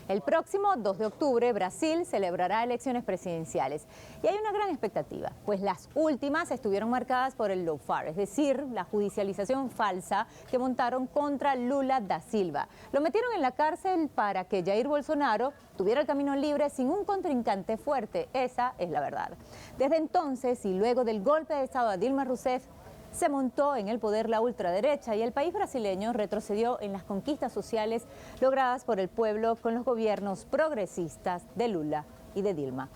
El próximo 2 de octubre, Brasil celebrará elecciones presidenciales. Y hay una gran expectativa, pues las últimas estuvieron marcadas por el lawfare, es decir, la judicialización falsa que montaron contra Lula da Silva. Lo metieron en la cárcel para que Jair Bolsonaro tuviera el camino libre sin un contrincante fuerte. Esa es la verdad. Desde entonces, y luego del golpe de Estado a Dilma Rousseff, se montó en el poder la ultraderecha y el país brasileño retrocedió en las conquistas sociales logradas por el pueblo con los gobiernos progresistas de Lula y de Dilma.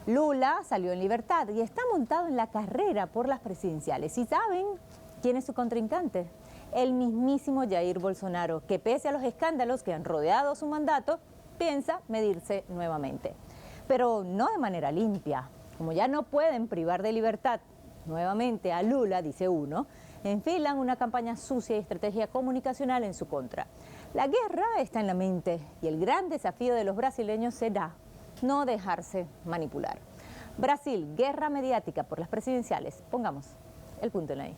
Lula salió en libertad y está montado en la carrera por las presidenciales. ¿Y saben quién es su contrincante? El mismísimo Jair Bolsonaro, que pese a los escándalos que han rodeado su mandato, piensa medirse nuevamente. Pero no de manera limpia. Como ya no pueden privar de libertad nuevamente a Lula, dice uno, enfilan una campaña sucia y estrategia comunicacional en su contra. La guerra está en la mente y el gran desafío de los brasileños será no dejarse manipular. Brasil, guerra mediática por las presidenciales. Pongamos el punto en la I.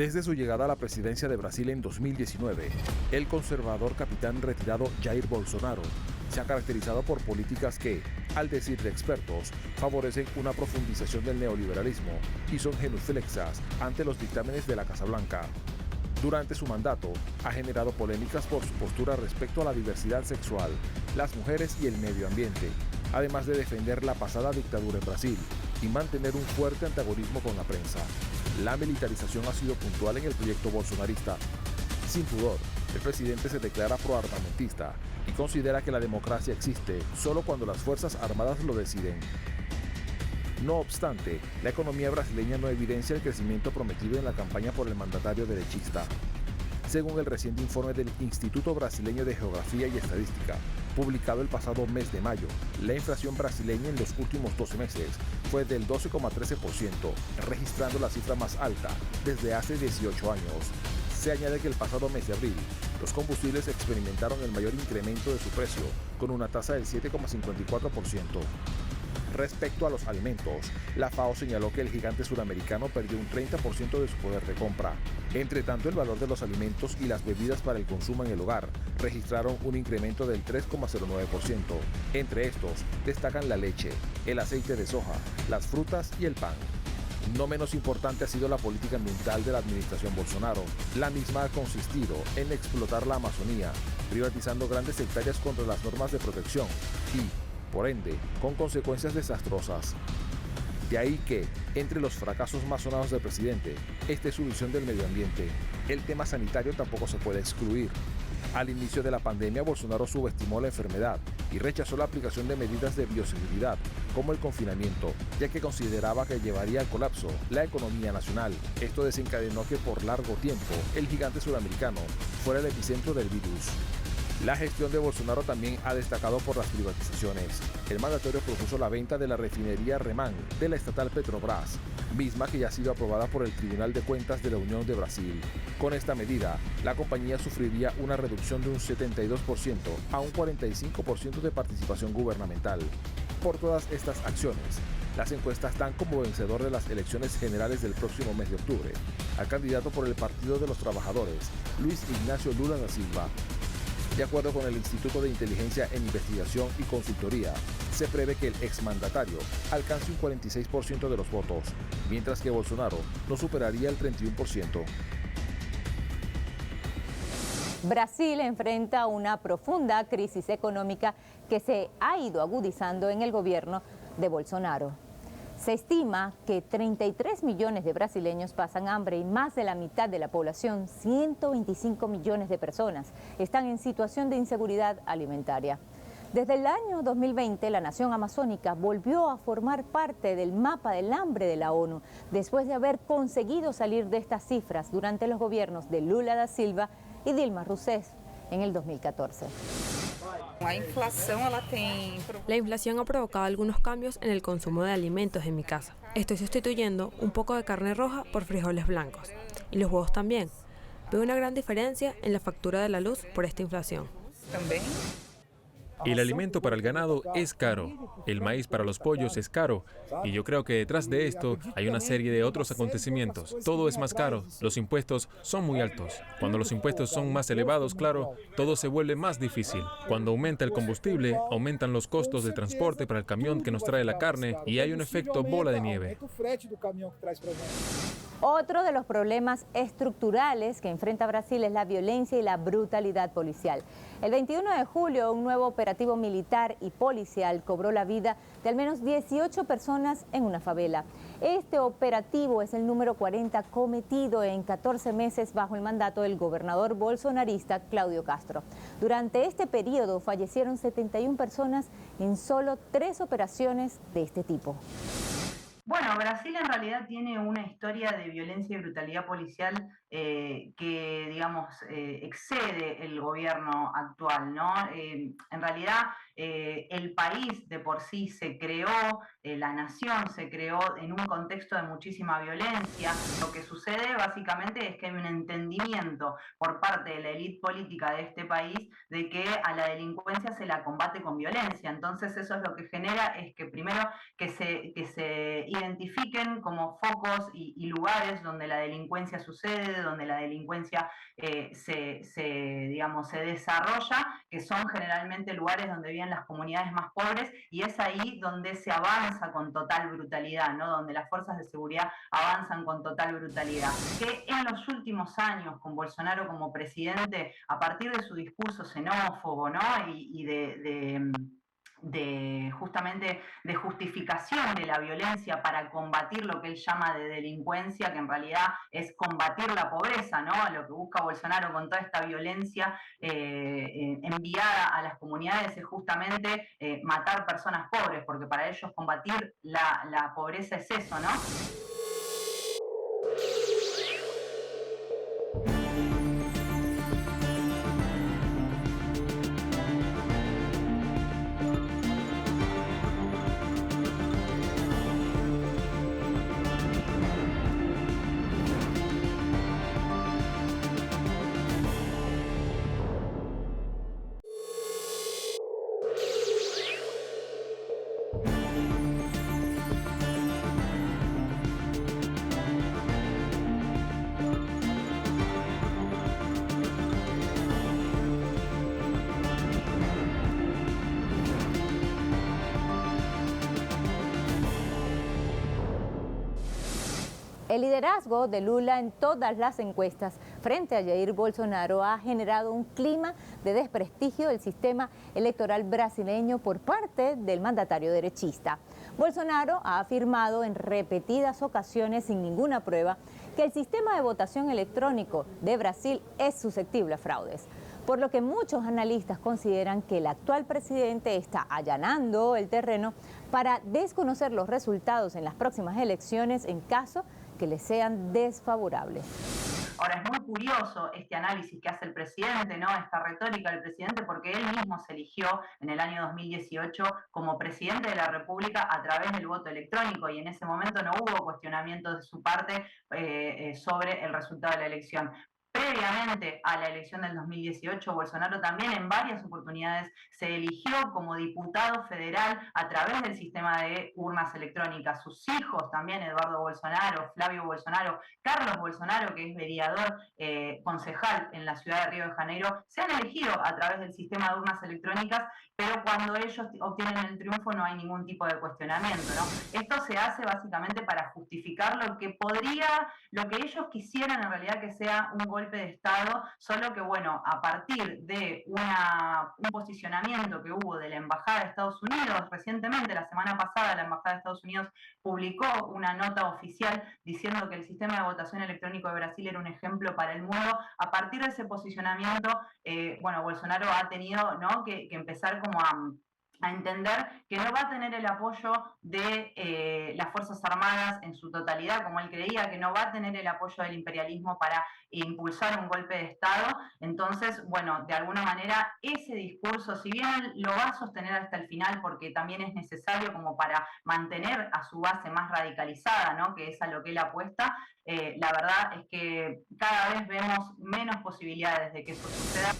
Desde su llegada a la presidencia de Brasil en 2019, el conservador capitán retirado Jair Bolsonaro se ha caracterizado por políticas que, al decir de expertos, favorecen una profundización del neoliberalismo y son genuflexas ante los dictámenes de la Casa Blanca. Durante su mandato, ha generado polémicas por su postura respecto a la diversidad sexual, las mujeres y el medio ambiente, además de defender la pasada dictadura en Brasil y mantener un fuerte antagonismo con la prensa. La militarización ha sido puntual en el proyecto bolsonarista. Sin pudor, el presidente se declara proarmamentista y considera que la democracia existe solo cuando las Fuerzas Armadas lo deciden. No obstante, la economía brasileña no evidencia el crecimiento prometido en la campaña por el mandatario derechista. Según el reciente informe del Instituto Brasileño de Geografía y Estadística, publicado el pasado mes de mayo, la inflación brasileña en los últimos 12 meses fue del 12,13%, registrando la cifra más alta desde hace 18 años. Se añade que el pasado mes de abril, los combustibles experimentaron el mayor incremento de su precio, con una tasa del 7,54%. Respecto a los alimentos, la FAO señaló que el gigante suramericano perdió un 30% de su poder de compra. Entre tanto, el valor de los alimentos y las bebidas para el consumo en el hogar registraron un incremento del 3,09%. Entre estos, destacan la leche, el aceite de soja, las frutas y el pan. No menos importante ha sido la política ambiental de la administración Bolsonaro. La misma ha consistido en explotar la Amazonía, privatizando grandes hectáreas contra las normas de protección y, por ende, con consecuencias desastrosas. De ahí que, entre los fracasos más sonados del presidente, esté su visión del medio ambiente. El tema sanitario tampoco se puede excluir. Al inicio de la pandemia, Bolsonaro subestimó la enfermedad y rechazó la aplicación de medidas de bioseguridad, como el confinamiento, ya que consideraba que llevaría al colapso la economía nacional. Esto desencadenó que por largo tiempo el gigante sudamericano fuera el epicentro del virus. La gestión de Bolsonaro también ha destacado por las privatizaciones. El mandatario propuso la venta de la refinería REMAN de la estatal Petrobras, misma que ya ha sido aprobada por el Tribunal de Cuentas de la Unión de Brasil. Con esta medida, la compañía sufriría una reducción de un 72% a un 45% de participación gubernamental. Por todas estas acciones, las encuestas dan como vencedor de las elecciones generales del próximo mes de octubre al candidato por el Partido de los Trabajadores, Luis Ignacio Lula da Silva. De acuerdo con el Instituto de Inteligencia en Investigación y Consultoría, se prevé que el exmandatario alcance un 46% de los votos, mientras que Bolsonaro no superaría el 31%. Brasil enfrenta una profunda crisis económica que se ha ido agudizando en el gobierno de Bolsonaro. Se estima que 33 millones de brasileños pasan hambre y más de la mitad de la población, 125 millones de personas, están en situación de inseguridad alimentaria. Desde el año 2020, la nación amazónica volvió a formar parte del mapa del hambre de la ONU, después de haber conseguido salir de estas cifras durante los gobiernos de Lula da Silva y Dilma Rousseff en el 2014. La inflación ha provocado algunos cambios en el consumo de alimentos en mi casa. Estoy sustituyendo un poco de carne roja por frijoles blancos. Y los huevos también. Veo una gran diferencia en la factura de la luz por esta inflación. El alimento para el ganado es caro, el maíz para los pollos es caro, y yo creo que detrás de esto hay una serie de otros acontecimientos. Todo es más caro, los impuestos son muy altos. Cuando los impuestos son más elevados, claro, todo se vuelve más difícil. Cuando aumenta el combustible, aumentan los costos de transporte para el camión que nos trae la carne y hay un efecto bola de nieve. Otro de los problemas estructurales que enfrenta Brasil es la violencia y la brutalidad policial. El 21 de julio, un nuevo operativo militar y policial cobró la vida de al menos 18 personas en una favela. Este operativo es el número 40 cometido en 14 meses bajo el mandato del gobernador bolsonarista Cláudio Castro. Durante este periodo fallecieron 71 personas en solo 3 operaciones de este tipo. Bueno, Brasil en realidad tiene una historia de violencia y brutalidad policial que, digamos, excede el gobierno actual, ¿no? En realidad, el país de por sí se creó, la nación se creó en un contexto de muchísima violencia. Lo que sucede básicamente es que hay un entendimiento por parte de la élite política de este país de que a la delincuencia se la combate con violencia. Entonces eso es lo que genera es que primero que se identifiquen como focos y lugares donde la delincuencia sucede, donde la delincuencia digamos, se desarrolla, que son generalmente lugares donde viven las comunidades más pobres, y es ahí donde se avanza con total brutalidad, ¿no? Donde las fuerzas de seguridad avanzan con total brutalidad. Que en los últimos años, con Bolsonaro como presidente, a partir de su discurso xenófobo, ¿no? y justamente de justificación de la violencia para combatir lo que él llama de delincuencia, que en realidad es combatir la pobreza, ¿no? Lo que busca Bolsonaro con toda esta violencia enviada a las comunidades es justamente matar personas pobres, porque para ellos combatir la pobreza es eso, ¿no? El liderazgo de Lula en todas las encuestas frente a Jair Bolsonaro ha generado un clima de desprestigio del sistema electoral brasileño por parte del mandatario derechista. Bolsonaro ha afirmado en repetidas ocasiones, sin ninguna prueba, que el sistema de votación electrónico de Brasil es susceptible a fraudes, por lo que muchos analistas consideran que el actual presidente está allanando el terreno para desconocer los resultados en las próximas elecciones en caso que le sean desfavorables. Ahora, es muy curioso este análisis que hace el presidente, ¿no? Esta retórica del presidente, porque él mismo se eligió en el año 2018 como presidente de la República a través del voto electrónico, y en ese momento no hubo cuestionamientos de su parte sobre el resultado de la elección. Previamente a la elección del 2018, Bolsonaro también en varias oportunidades se eligió como diputado federal a través del sistema de urnas electrónicas. Sus hijos también, Eduardo Bolsonaro, Flavio Bolsonaro, Carlos Bolsonaro, que es vereador concejal en la ciudad de Río de Janeiro, se han elegido a través del sistema de urnas electrónicas, pero cuando ellos obtienen el triunfo no hay ningún tipo de cuestionamiento, ¿no? Esto se hace básicamente para justificar lo que ellos quisieran en realidad que sea un golpe de Estado, solo que bueno, a partir de un posicionamiento que hubo de la Embajada de Estados Unidos recientemente, la semana pasada, la Embajada de Estados Unidos publicó una nota oficial diciendo que el sistema de votación electrónico de Brasil era un ejemplo para el mundo. A partir de ese posicionamiento, bueno, Bolsonaro ha tenido, ¿no?, que empezar como a entender que no va a tener el apoyo de las Fuerzas Armadas en su totalidad, como él creía, que no va a tener el apoyo del imperialismo para impulsar un golpe de Estado. Entonces, bueno, de alguna manera ese discurso, si bien lo va a sostener hasta el final, porque también es necesario como para mantener a su base más radicalizada, ¿no?, que es a lo que él apuesta, la verdad es que cada vez vemos menos posibilidades de que eso suceda.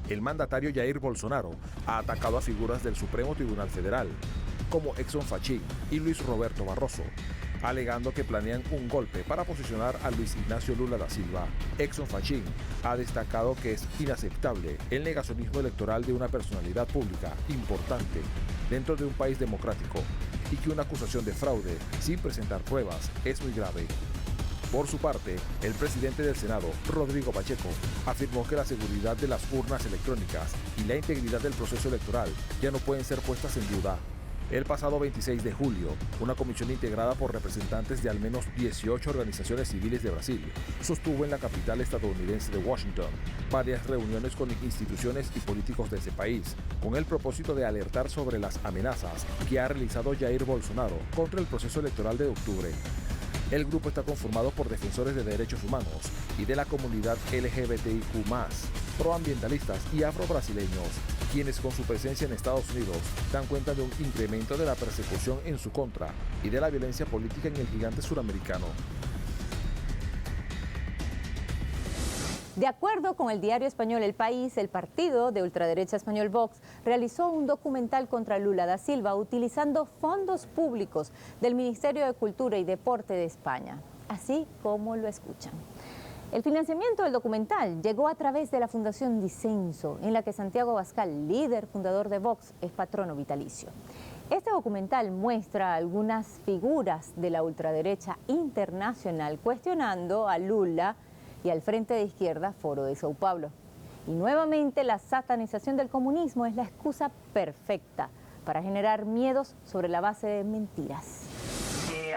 El mandatario Jair Bolsonaro ha atacado a figuras del Supremo Tribunal Federal, como Edson Fachin y Luis Roberto Barroso, alegando que planean un golpe para posicionar a Luis Ignacio Lula da Silva. Edson Fachin ha destacado que es inaceptable el negacionismo electoral de una personalidad pública importante dentro de un país democrático y que una acusación de fraude sin presentar pruebas es muy grave. Por su parte, el presidente del Senado, Rodrigo Pacheco, afirmó que la seguridad de las urnas electrónicas y la integridad del proceso electoral ya no pueden ser puestas en duda. El pasado 26 de julio, una comisión integrada por representantes de al menos 18 organizaciones civiles de Brasil sostuvo en la capital estadounidense de Washington varias reuniones con instituciones y políticos de ese país, con el propósito de alertar sobre las amenazas que ha realizado Jair Bolsonaro contra el proceso electoral de octubre. El grupo está conformado por defensores de derechos humanos y de la comunidad LGBTIQ+, proambientalistas y afrobrasileños, quienes con su presencia en Estados Unidos dan cuenta de un incremento de la persecución en su contra y de la violencia política en el gigante suramericano. De acuerdo con el diario español El País, el partido de ultraderecha español Vox realizó un documental contra Lula da Silva utilizando fondos públicos del Ministerio de Cultura y Deporte de España, así como lo escuchan. El financiamiento del documental llegó a través de la Fundación Disenso, en la que Santiago Abascal, líder fundador de Vox, es patrono vitalicio. Este documental muestra algunas figuras de la ultraderecha internacional cuestionando a Lula y al Frente de Izquierda Foro de Sao Paulo. Y nuevamente la satanización del comunismo es la excusa perfecta para generar miedos sobre la base de mentiras.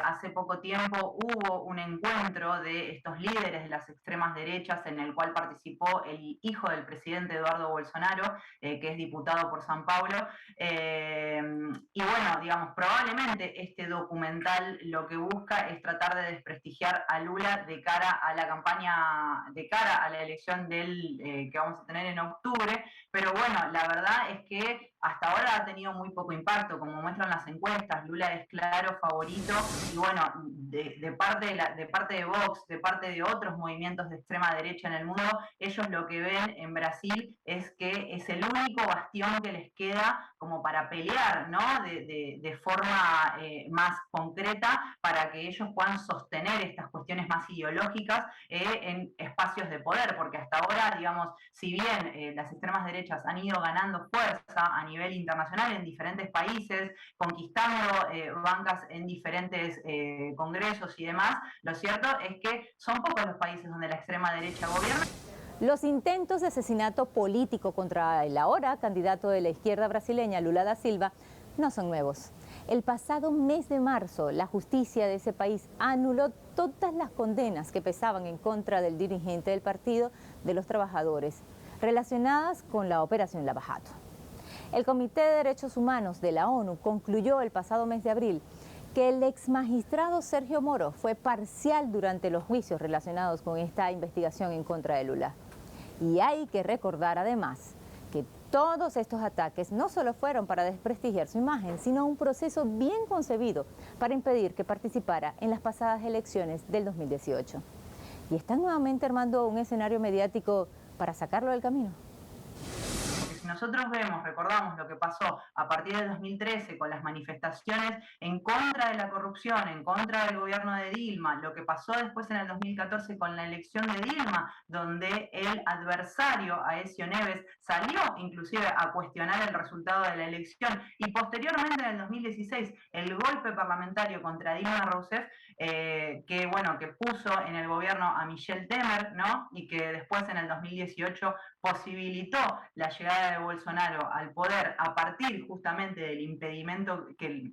Hace poco tiempo hubo un encuentro de estos líderes de las extremas derechas en el cual participó el hijo del presidente Eduardo Bolsonaro, que es diputado por San Paulo. Y bueno, digamos, probablemente este documental lo que busca es tratar de desprestigiar a Lula de cara a la campaña, de cara a la elección que vamos a tener en octubre. Pero bueno, la verdad es que hasta ahora ha tenido muy poco impacto, como muestran las encuestas. Lula es claro favorito y bueno, de parte de Vox, de parte de otros movimientos de extrema derecha en el mundo, ellos lo que ven en Brasil es que es el único bastión que les queda como para pelear, ¿no?, de forma más concreta, para que ellos puedan sostener estas cuestiones más ideológicas en espacios de poder, porque hasta ahora, digamos, si bien las extremas derechas han ido ganando fuerza a nivel internacional en diferentes países, conquistando bancas en diferentes congresos y demás, lo cierto es que son pocos los países donde la extrema derecha gobierna. Los intentos de asesinato político contra el ahora candidato de la izquierda brasileña, Lula da Silva, no son nuevos. El pasado mes de marzo, la justicia de ese país anuló todas las condenas que pesaban en contra del dirigente del Partido de los Trabajadores, relacionadas con la Operación Lava Jato. El Comité de Derechos Humanos de la ONU concluyó el pasado mes de abril que el exmagistrado Sergio Moro fue parcial durante los juicios relacionados con esta investigación en contra de Lula. Y hay que recordar además que todos estos ataques no solo fueron para desprestigiar su imagen, sino un proceso bien concebido para impedir que participara en las pasadas elecciones del 2018. Y están nuevamente armando un escenario mediático para sacarlo del camino. Nosotros recordamos lo que pasó a partir del 2013 con las manifestaciones en contra de la corrupción, en contra del gobierno de Dilma, lo que pasó después en el 2014 con la elección de Dilma, donde el adversario, Aécio Neves, salió inclusive a cuestionar el resultado de la elección, y posteriormente en el 2016 el golpe parlamentario contra Dilma Rousseff, que puso en el gobierno a Michel Temer, ¿no?, y que después en el 2018 posibilitó la llegada de Bolsonaro al poder a partir justamente del impedimento que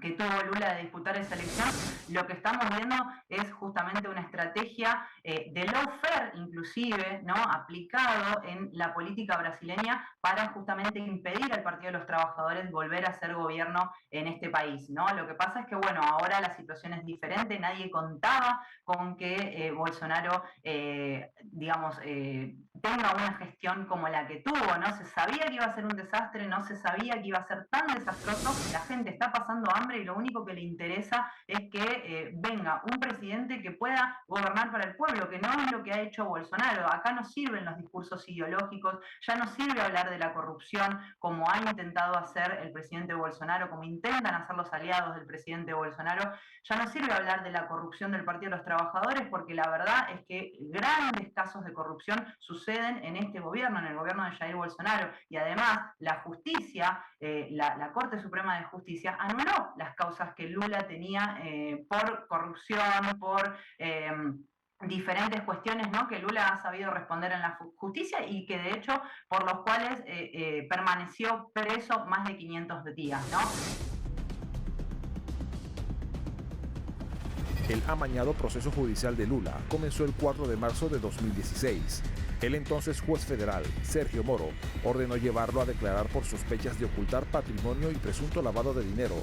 que tuvo Lula de disputar esa elección, lo que estamos viendo es justamente una estrategia de lawfare, inclusive, ¿no?, aplicado en la política brasileña para justamente impedir al Partido de los Trabajadores volver a ser gobierno en este país, ¿no? Lo que pasa es que, bueno, ahora la situación es diferente, nadie contaba con que Bolsonaro, digamos, tenga una gestión como la que tuvo, no se sabía que iba a ser un desastre, no se sabía que iba a ser tan desastroso, la gente está pasando hambre y lo único que le interesa es que venga un presidente que pueda gobernar para el pueblo, que no es lo que ha hecho Bolsonaro. Acá no sirven los discursos ideológicos, ya no sirve hablar de la corrupción como ha intentado hacer el presidente Bolsonaro, como intentan hacer los aliados del presidente Bolsonaro, ya no sirve hablar de la corrupción del Partido de los Trabajadores, porque la verdad es que grandes casos de corrupción suceden en este gobierno, en el gobierno de Jair Bolsonaro, y además la justicia, la Corte Suprema de Justicia anuló las causas que Lula tenía por corrupción, por diferentes cuestiones, ¿no?, que Lula ha sabido responder en la justicia y que de hecho por los cuales permaneció preso más de 500 días, ¿no? El amañado proceso judicial de Lula comenzó el 4 de marzo de 2016. El entonces juez federal, Sergio Moro, ordenó llevarlo a declarar por sospechas de ocultar patrimonio y presunto lavado de dinero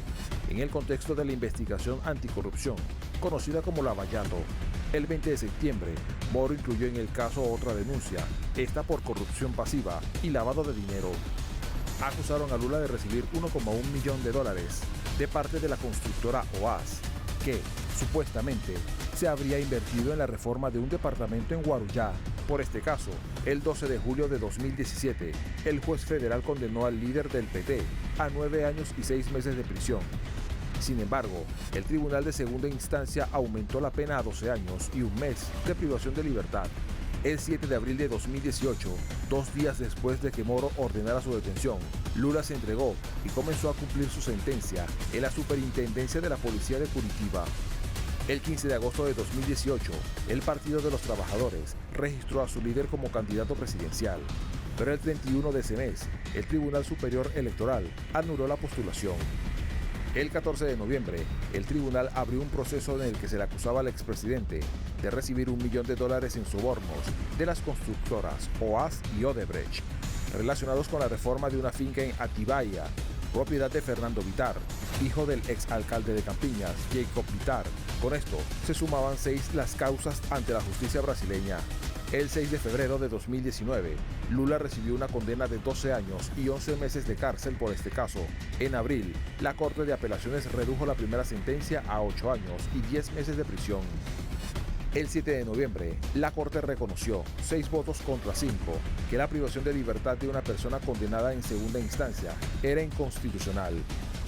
en el contexto de la investigación anticorrupción, conocida como Lavallato. El 20 de septiembre, Moro incluyó en el caso otra denuncia, esta por corrupción pasiva y lavado de dinero. Acusaron a Lula de recibir $1,1 millón de parte de la constructora OAS, que, supuestamente, se habría invertido en la reforma de un departamento en Guarujá. Por este caso, el 12 de julio de 2017, el juez federal condenó al líder del PT a 9 años y 6 meses de prisión. Sin embargo, el Tribunal de Segunda Instancia aumentó la pena a 12 años y 1 mes de privación de libertad. El 7 de abril de 2018, 2 días después de que Moro ordenara su detención, Lula se entregó y comenzó a cumplir su sentencia en la Superintendencia de la Policía de Curitiba. El 15 de agosto de 2018, el Partido de los Trabajadores registró a su líder como candidato presidencial, pero el 31 de ese mes, el Tribunal Superior Electoral anuló la postulación. El 14 de noviembre, el tribunal abrió un proceso en el que se le acusaba al expresidente de recibir $1 millón en sobornos de las constructoras OAS y Odebrecht, relacionados con la reforma de una finca en Atibaia, propiedad de Fernando Villar, hijo del exalcalde de Campiñas, Jacob Villar. Con esto, se sumaban 6 las causas ante la justicia brasileña. El 6 de febrero de 2019, Lula recibió una condena de 12 años y 11 meses de cárcel por este caso. En abril, la Corte de Apelaciones redujo la primera sentencia a 8 años y 10 meses de prisión. El 7 de noviembre, la Corte reconoció, 6 votos contra 5, que la privación de libertad de una persona condenada en segunda instancia era inconstitucional.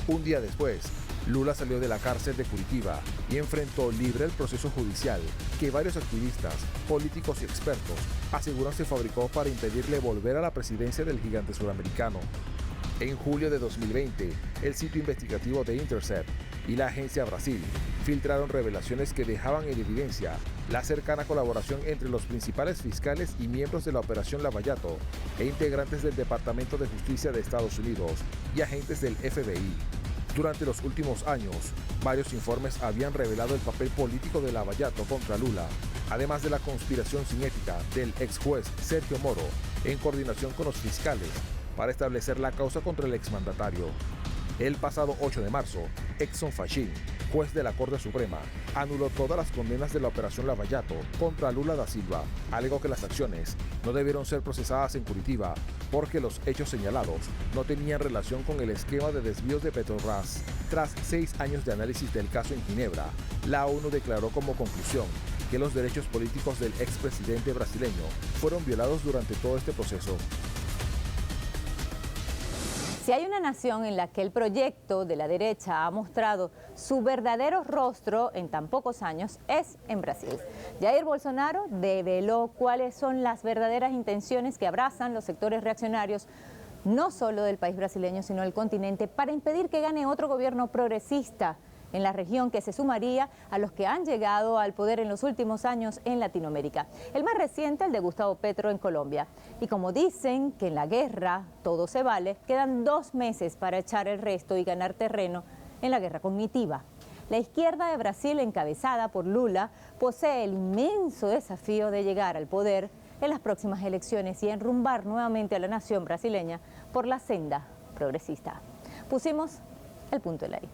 Un día después, Lula salió de la cárcel de Curitiba y enfrentó libre el proceso judicial que varios activistas, políticos y expertos aseguran se fabricó para impedirle volver a la presidencia del gigante suramericano. En julio de 2020, el sitio investigativo de Intercept y la agencia Brasil filtraron revelaciones que dejaban en evidencia la cercana colaboración entre los principales fiscales y miembros de la Operación Lavallato e integrantes del Departamento de Justicia de Estados Unidos y agentes del FBI. Durante los últimos años, varios informes habían revelado el papel político de Lavallato contra Lula, además de la conspiración sin ética del ex juez Sergio Moro en coordinación con los fiscales para establecer la causa contra el exmandatario. El pasado 8 de marzo, Edson Fachin, juez de la Corte Suprema, anuló todas las condenas de la Operación Lavallato contra Lula da Silva. Alegó que las acciones no debieron ser procesadas en Curitiba porque los hechos señalados no tenían relación con el esquema de desvíos de Petrobras. Tras 6 años de análisis del caso en Ginebra, la ONU declaró como conclusión que los derechos políticos del expresidente brasileño fueron violados durante todo este proceso. Si hay una nación en la que el proyecto de la derecha ha mostrado su verdadero rostro en tan pocos años, es en Brasil. Jair Bolsonaro develó cuáles son las verdaderas intenciones que abrazan los sectores reaccionarios, no solo del país brasileño, sino del continente, para impedir que gane otro gobierno progresista en la región que se sumaría a los que han llegado al poder en los últimos años en Latinoamérica. El más reciente, el de Gustavo Petro en Colombia. Y como dicen que en la guerra todo se vale, quedan 2 meses para echar el resto y ganar terreno en la guerra cognitiva. La izquierda de Brasil, encabezada por Lula, posee el inmenso desafío de llegar al poder en las próximas elecciones y enrumbar nuevamente a la nación brasileña por la senda progresista. Pusimos el punto en la I.